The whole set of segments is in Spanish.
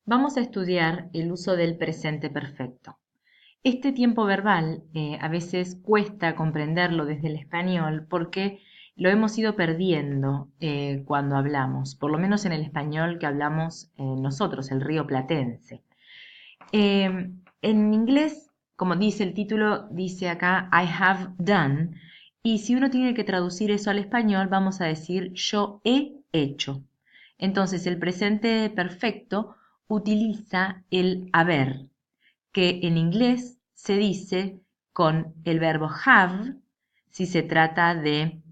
Vamos a estudiar el uso del presente perfecto. Este tiempo verbal a veces cuesta comprenderlo desde el español porque lo hemos ido perdiendo cuando hablamos, por lo menos en el español que hablamos nosotros, el rioplatense. En inglés, como dice el título, dice acá I have done, y si uno tiene que traducir eso al español, vamos a decir yo he hecho. Entonces, el presente perfecto utiliza el haber, que en inglés se dice con el verbo have si se trata de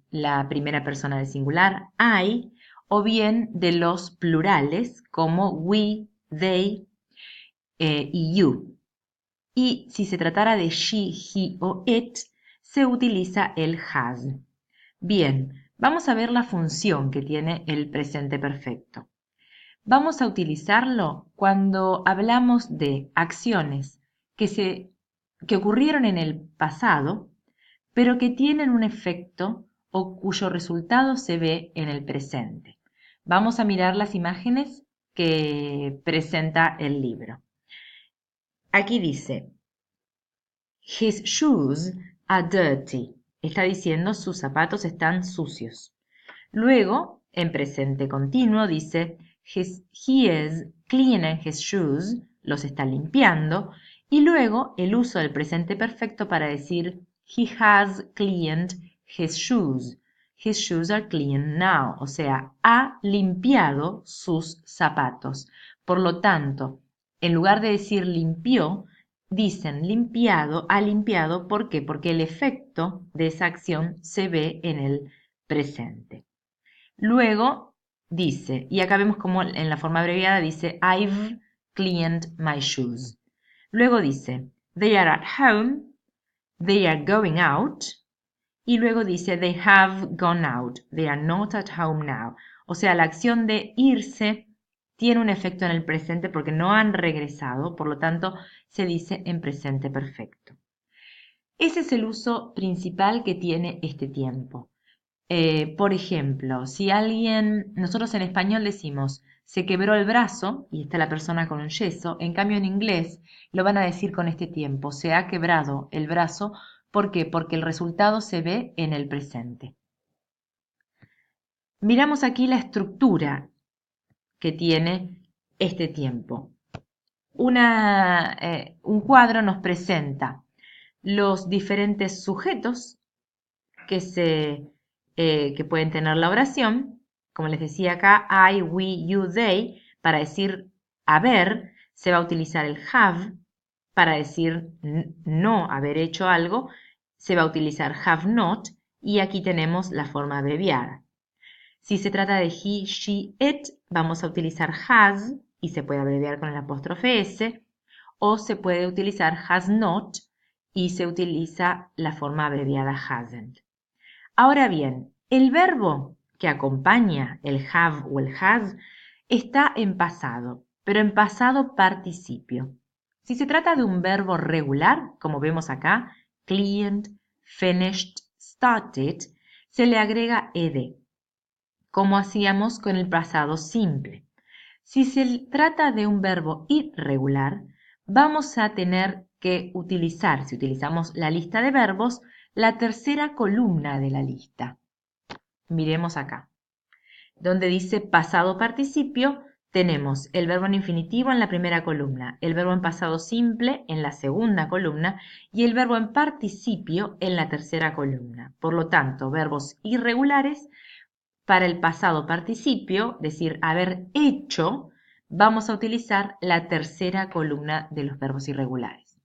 la primera persona del singular, I, o bien de los plurales como we, they y you. Y si se tratara de she, he o it, se utiliza el has. Bien, vamos a ver la función que tiene el presente perfecto. Vamos a utilizarlo cuando hablamos de acciones que ocurrieron en el pasado, pero que tienen un efecto o cuyo resultado se ve en el presente. Vamos a mirar las imágenes que presenta el libro. Aquí dice, His shoes are dirty. Está diciendo sus zapatos están sucios. Luego, en presente continuo, dice he is cleaning his shoes, los está limpiando. Y luego el uso del presente perfecto para decir he has cleaned his shoes. His shoes are clean now, o sea, ha limpiado sus zapatos. Por lo tanto, en lugar de decir limpió, dicen limpiado, ha limpiado. ¿Por qué? Porque el efecto de esa acción se ve en el presente. Luego dice, y acá vemos como en la forma abreviada dice I've cleaned my shoes. Luego dice they are at home, they are going out. Y luego dice they have gone out, they are not at home now. O sea, la acción de irse tiene un efecto en el presente porque no han regresado, por lo tanto se dice en presente perfecto. Ese es el uso principal que tiene este tiempo. Por ejemplo, si nosotros en español decimos se quebró el brazo y está la persona con un yeso, en cambio en inglés lo van a decir con este tiempo, se ha quebrado el brazo. ¿Por qué? Porque el resultado se ve en el presente. Miramos aquí la estructura que tiene este tiempo. Un cuadro nos presenta los diferentes sujetos que pueden tener la oración. Como les decía acá, I, we, you, they, para decir haber, se va a utilizar el have. Para decir no haber hecho algo, se va a utilizar have not, y aquí tenemos la forma abreviada. Si se trata de he, she, it, vamos a utilizar has, y se puede abreviar con el apóstrofe s, o se puede utilizar has not, y se utiliza la forma abreviada hasn't. Ahora bien, el verbo que acompaña el have o el has está en pasado, pero en pasado participio. Si se trata de un verbo regular, como vemos acá, cleaned, finished, started, se le agrega ed, como hacíamos con el pasado simple. Si se trata de un verbo irregular, vamos a tener que utilizar, si utilizamos la lista de verbos, la tercera columna de la lista. Miremos acá. Donde dice pasado participio, tenemos el verbo en infinitivo en la primera columna, el verbo en pasado simple en la segunda columna y el verbo en participio en la tercera columna. Por lo tanto, verbos irregulares para el pasado participio, decir haber hecho, vamos a utilizar la tercera columna de los verbos irregulares.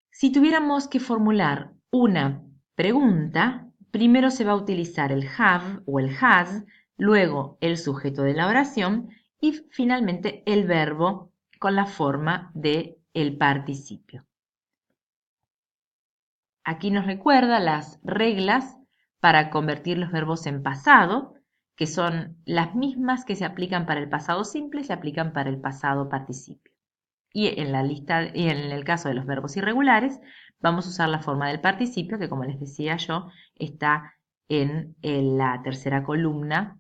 Si tuviéramos que formular una pregunta, primero se va a utilizar el have o el has, luego el sujeto de la oración y finalmente el verbo con la forma del participio. Aquí nos recuerda las reglas para convertir los verbos en pasado, que son las mismas que se aplican para el pasado simple, se aplican para el pasado participio. Y en el caso de los verbos irregulares, vamos a usar la forma del participio, que como les decía yo, está en la tercera columna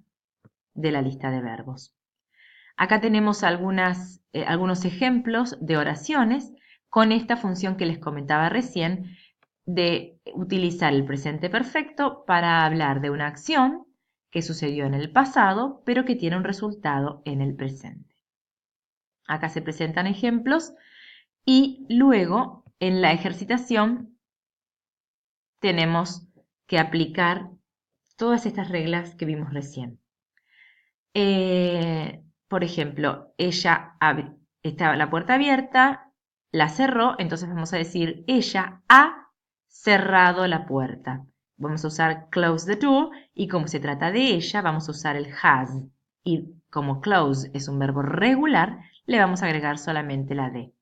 de la lista de verbos. Acá tenemos algunos ejemplos de oraciones con esta función que les comentaba recién de utilizar el presente perfecto para hablar de una acción que sucedió en el pasado, pero que tiene un resultado en el presente. Acá se presentan ejemplos y luego en la ejercitación tenemos que aplicar todas estas reglas que vimos recién. Por ejemplo, estaba la puerta abierta, la cerró, entonces vamos a decir, ella ha cerrado la puerta. Vamos a usar close the door y como se trata de ella, vamos a usar el has. Y como close es un verbo regular, le vamos a agregar solamente la D.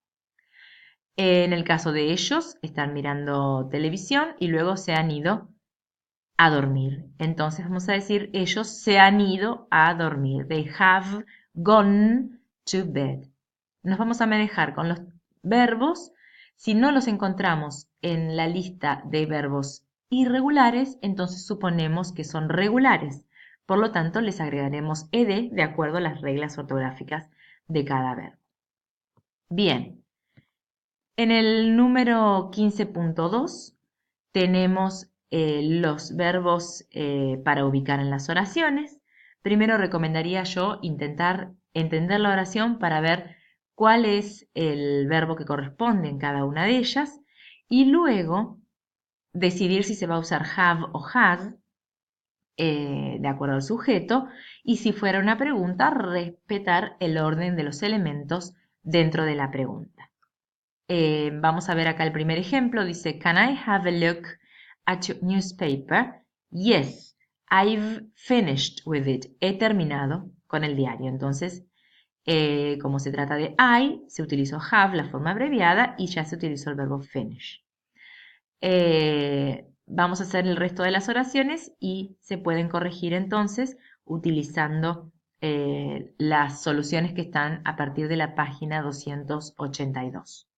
En el caso de ellos, están mirando televisión y luego se han ido a dormir. Entonces vamos a decir, ellos se han ido a dormir. They have gone to bed. Nos vamos a manejar con los verbos. Si no los encontramos en la lista de verbos irregulares, entonces suponemos que son regulares. Por lo tanto, les agregaremos ed de acuerdo a las reglas ortográficas de cada verbo. Bien, en el número 15.2 tenemos los verbos para ubicar en las oraciones. Primero recomendaría yo intentar entender la oración para ver cuál es el verbo que corresponde en cada una de ellas y luego decidir si se va a usar have o has de acuerdo al sujeto y si fuera una pregunta, respetar el orden de los elementos dentro de la pregunta. Vamos a ver acá el primer ejemplo. Dice, Can I have a look at your newspaper? Yes, I've finished with it. He terminado con el diario. Entonces, como se trata de I, se utilizó have, la forma abreviada, y ya se utilizó el verbo finish. Vamos a hacer el resto de las oraciones y se pueden corregir entonces utilizando las soluciones que están a partir de la página 282.